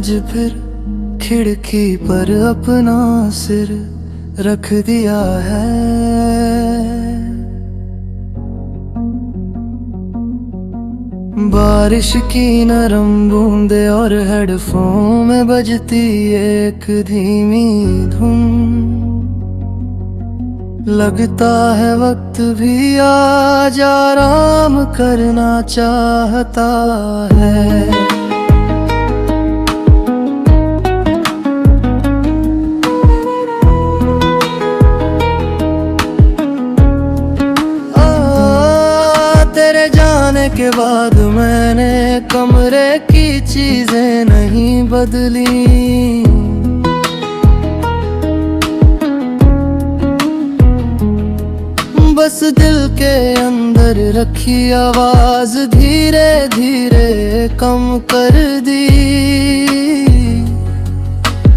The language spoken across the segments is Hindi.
आज फिर खिड़की पर अपना सिर रख दिया है। बारिश की नरम बूंदे और हेडफोन में बजती एक धीमी धुन। लगता है वक्त भी आज आराम करना चाहता है। तेरे जाने के बाद मैंने कमरे की चीजें नहीं बदली। बस दिल के अंदर रखी आवाज धीरे धीरे कम कर दी।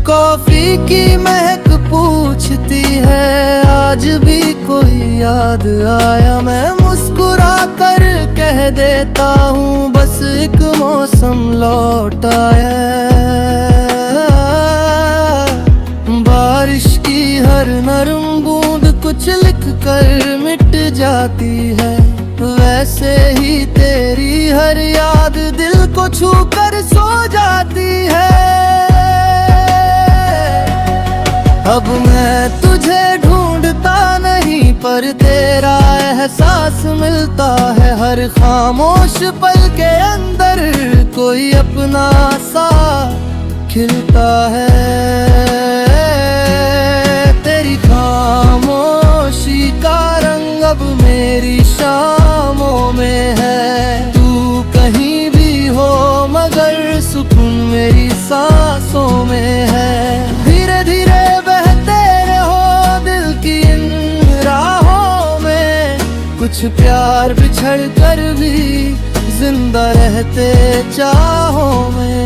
कॉफी की महक पूछती है आज भी कोई याद आया। मैं मुस्कुरा कर कह देता हूँ बस एक मौसम लौट आया। बारिश की हर नरम बूंद कुछ लिख कर मिट जाती है। वैसे ही तेरी हर याद दिल को छू कर सो जाती है। अब मैं तुझे ढूंढता नहीं पर तेरा एहसास मिलता है। हर खामोश पल के अंदर कोई अपना सा खिलता है। तेरी खामोशी का रंग अब मेरी शामों में है। तू कहीं भी हो मगर सुकून मेरी सांसों में है। धीरे धीरे बहते रहो दिल की इन राहों में। कुछ प्यार बिछड़ कर भी जिंदा रहते चाहों में।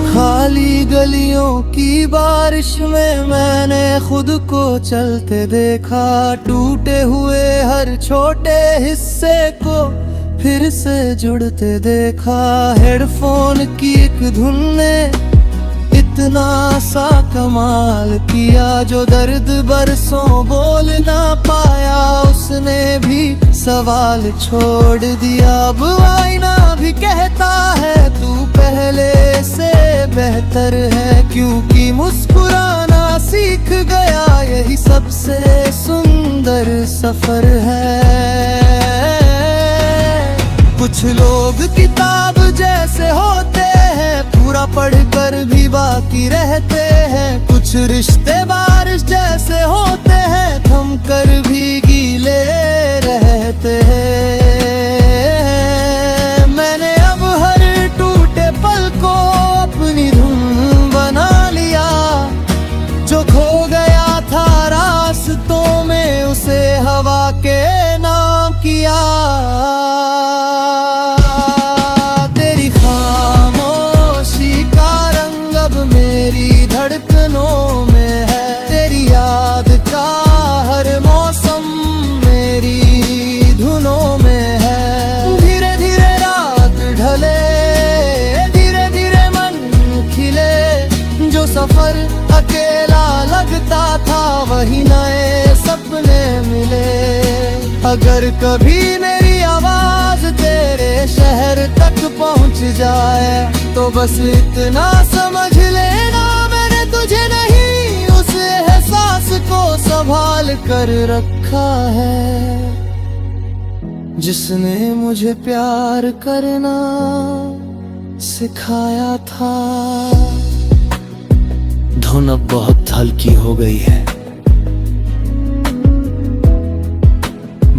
खाली गलियों की बारिश में मैंने खुद को चलते देखा। टूटे हुए हर छोटे हिस्से को फिर से जुड़ते देखा। हेडफोन की एक धुन ने इतना सा कमाल किया। जो दर्द बरसों बोल ना पाया उसने भी सवाल छोड़ दिया। अब आईना भी कहता है तू पहले से बेहतर है। क्योंकि मुस्कुराना सीख गया यही सबसे सुंदर सफर है। कुछ लोग किताब जैसे होते हैं पूरा पढ़कर भी बाकी रहते हैं। कुछ रिश्ते बारिश जैसे होते हैं थम कर भी गीले रहते हैं। मैंने अब हर टूटे पल को अपनी धुन बना लिया। जो खो गया था रास्तों में उसे हवा के नाम किया। तेरी खामोशी का रंग अब मेरी धड़कनों में है। तेरी याद का हर मौसम मेरी धुनों में है। धीरे धीरे रात ढले धीरे धीरे मन खिले। जो सफर अकेला लगता था वही नए सपने मिले। अगर कभी मेरी आवाज तेरे शहर तक पहुंच जाए तो बस इतना समझ लेना मैंने तुझे नहीं उस एहसास को संभाल कर रखा है। जिसने मुझे प्यार करना सिखाया था। धुन अब बहुत हल्की हो गई है।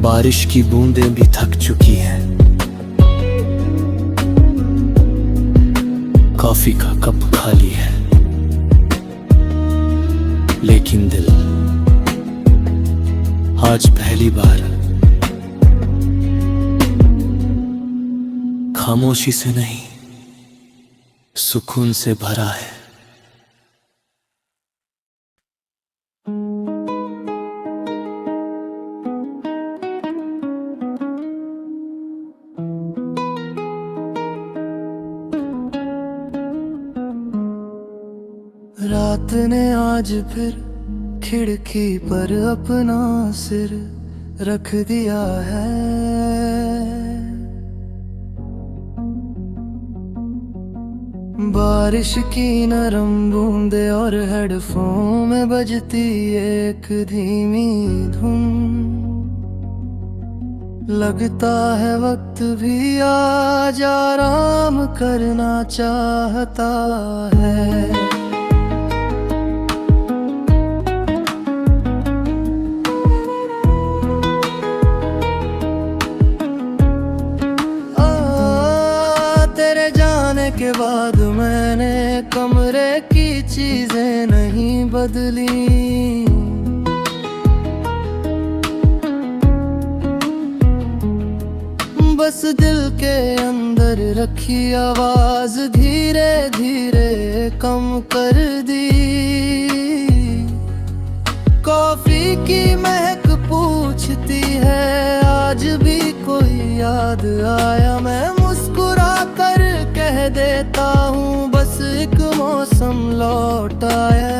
बारिश की बूंदें भी थक चुकी हैं। कॉफी का कप खाली है लेकिन दिल आज पहली बार खामोशी से नहीं सुकून से भरा है। आज फिर खिड़की पर अपना सिर रख दिया है। बारिश की नरम बूंदे और हेडफोन में बजती एक धीमी धुन। लगता है वक्त भी आज आराम करना चाहता है। तेरे जाने के बाद मैंने कमरे की चीजें नहीं बदली। बस दिल के अंदर रखी आवाज धीरे धीरे कम कर दी। कॉफी की महक पूछती है आज भी कोई याद आया। मैं मुस्कुरा कर कह देता हूँ बस एक मौसम लौट आया।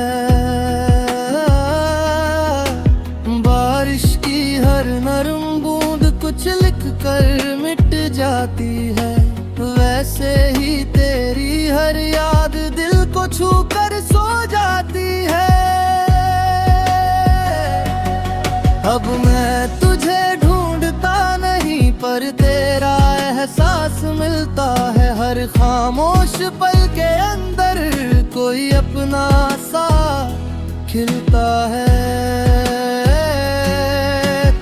बारिश की हर नरम बूंद कुछ लिख कर मिट जाती है। वैसे ही तेरी हर याद दिल को छू कर सो जाती है। अब मैं तुझे ढूंढता नहीं पर तेरा एहसास मिलता है। हर खामोश पल के अंदर कोई अपना सा खिलता है।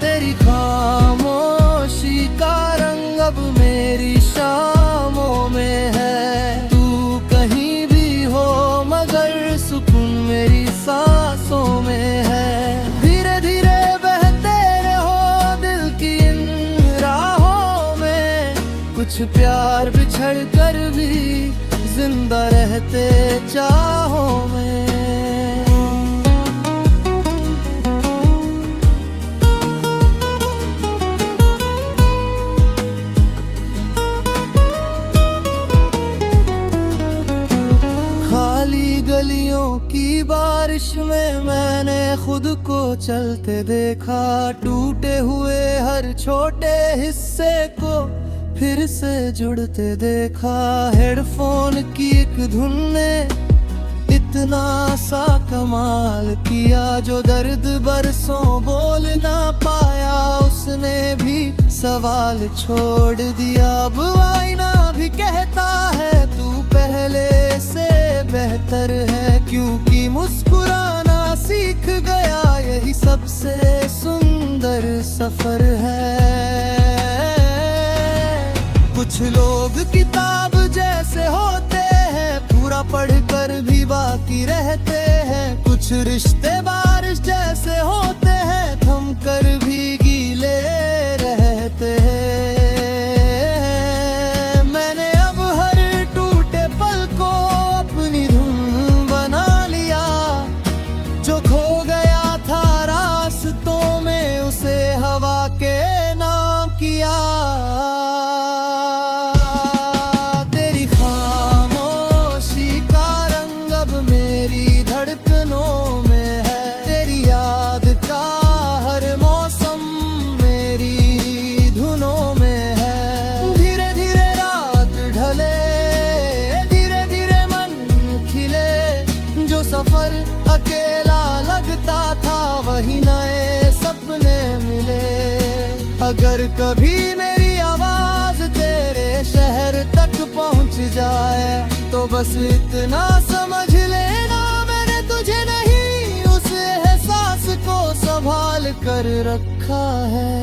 तेरी खामोशी का रंग अब मेरी शामों में है। तू कहीं भी हो मगर सुकून मेरी सांसों में है। धीरे धीरे कुछ प्यार बिछड़ कर भी जिंदा रहते चाहों में। खाली गलियों की बारिश में मैंने खुद को चलते देखा। टूटे हुए हर छोटे हिस्से को फिर से जुड़ते देखा। हेडफोन की एक धुन ने इतना सा कमाल किया। जो दर्द बरसों बोल ना पाया उसने भी सवाल छोड़ दिया। अब आईना भी कहता है तू पहले से बेहतर है। क्योंकि मुस्कुराना सीख गया यही सबसे सुंदर सफर है। कुछ लोग किताब जैसे होते हैं पूरा पढ़कर भी बाकी रहते हैं। कुछ रिश्ते बारिश जैसे होते हैं थम कर भी गीले रहते हैं। मैंने अब हर टूटे पल को अपनी धुन बना लिया। जो खो गया था रास्तों में उसे हवा के नाम किया। सफर अकेला लगता था वही नए सपने मिले। अगर कभी मेरी आवाज तेरे शहर तक पहुंच जाए तो बस इतना समझ लेना मैंने तुझे नहीं उस एहसास को संभाल कर रखा है।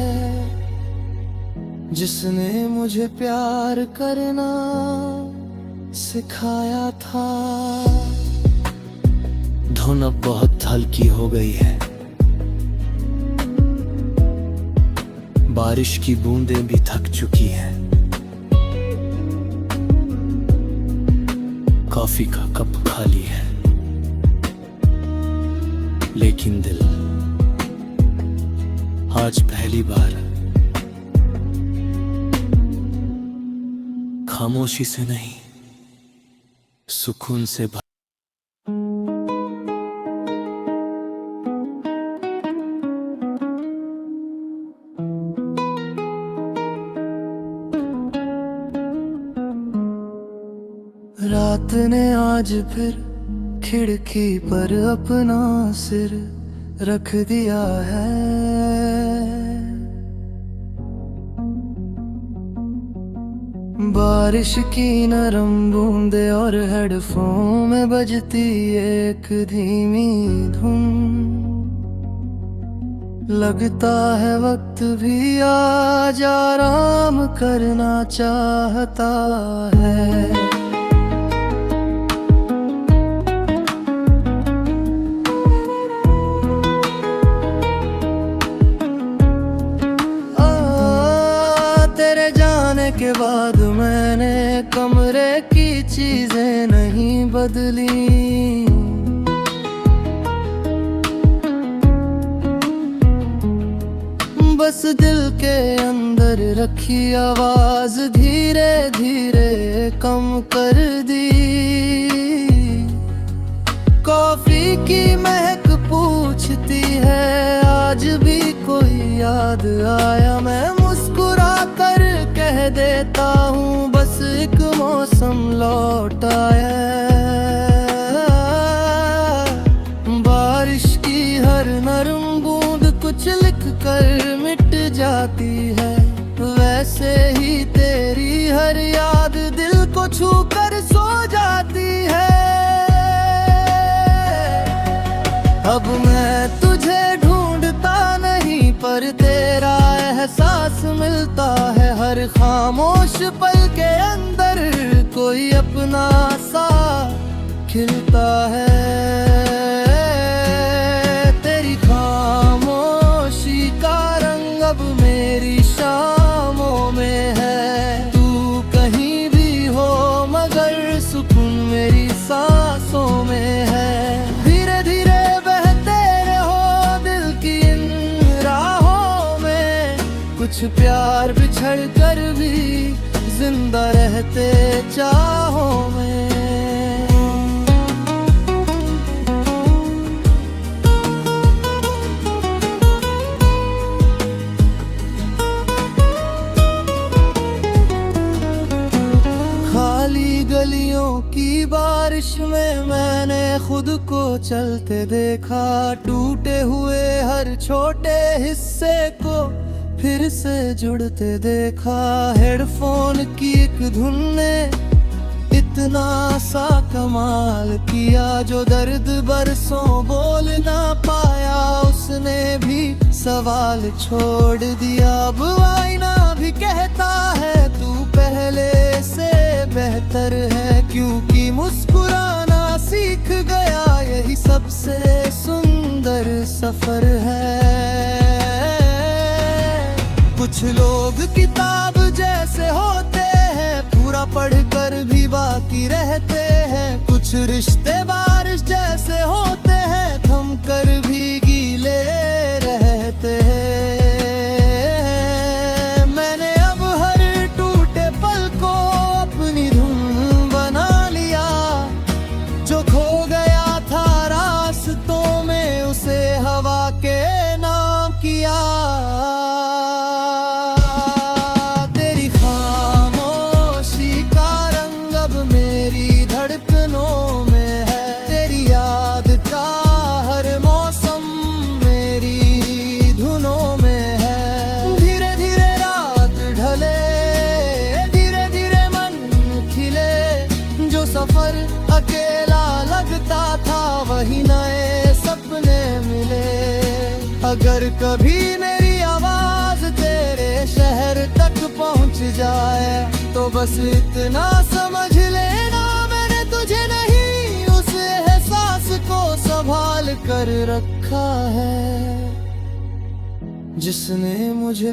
जिसने मुझे प्यार करना सिखाया था। धुन अब बहुत हल्की हो गई है। बारिश की बूंदें भी थक चुकी हैं। कॉफी का कप खाली है लेकिन दिल आज पहली बार खामोशी से नहीं सुकून से रात ने आज फिर खिड़की पर अपना सिर रख दिया है। बारिश की नरम बूंदे और हेडफोन में बजती एक धीमी धुन। लगता है वक्त भी आज आराम करना चाहता है। तेरे जाने के बाद मैंने कमरे की चीजें नहीं बदली। बस दिल के अंदर रखी आवाज धीरे धीरे कम कर दी। कॉफी की महक पूछती है आज भी कोई याद आया। मैं मुस्कुरा कर कह देता हूँ बस एक मौसम लौट आया। बारिश की हर नरम बूंद कुछ लिख कर मिट जाती है। वैसे ही तेरी हर याद दिल को छू कर सो जाती है। अब मैं तुझे ढूंढता नहीं पर तेरा एहसास मिलता है। हर खामोश पल के अंदर कोई अपना सा खिलता है। तेरी खामोशी का रंग अब मेरी शामों में है। तू कहीं भी हो मगर सुकून मेरी सांसों में है। धीरे धीरे बहते रहो दिल की इन राहों में। कुछ प्यार बिछड़ कर भी जिंदा रहते चाहों में। खाली गलियों की बारिश में मैंने खुद को चलते देखा। टूटे हुए हर छोटे हिस्से को फिर से जुड़ते देखा। हेडफोन की एक धुन ने इतना सा कमाल किया। जो दर्द बरसों बोल ना पाया उसने भी सवाल छोड़ दिया। अब आईना भी कहता है तू पहले से बेहतर है। क्योंकि मुस्कुराना सीख गया यही सबसे सुंदर सफर है। कुछ लोग किताब जैसे होते हैं पूरा पढ़कर भी बाकी रहते हैं। कुछ रिश्ते बारिश जैसे होते हैं थम कर भी गीले रहते हैं। मैंने अब हर टूटे पल को अपनी धुन बना लिया। जो खो गया था रास्तों में उसे हवा के नाम किया। सफर अकेला लगता था वही नए सपने मिले। अगर कभी मेरी आवाज तेरे शहर तक पहुंच जाए तो बस इतना समझ लेना मैंने तुझे नहीं उस एहसास को संभाल कर रखा है जिसने मुझे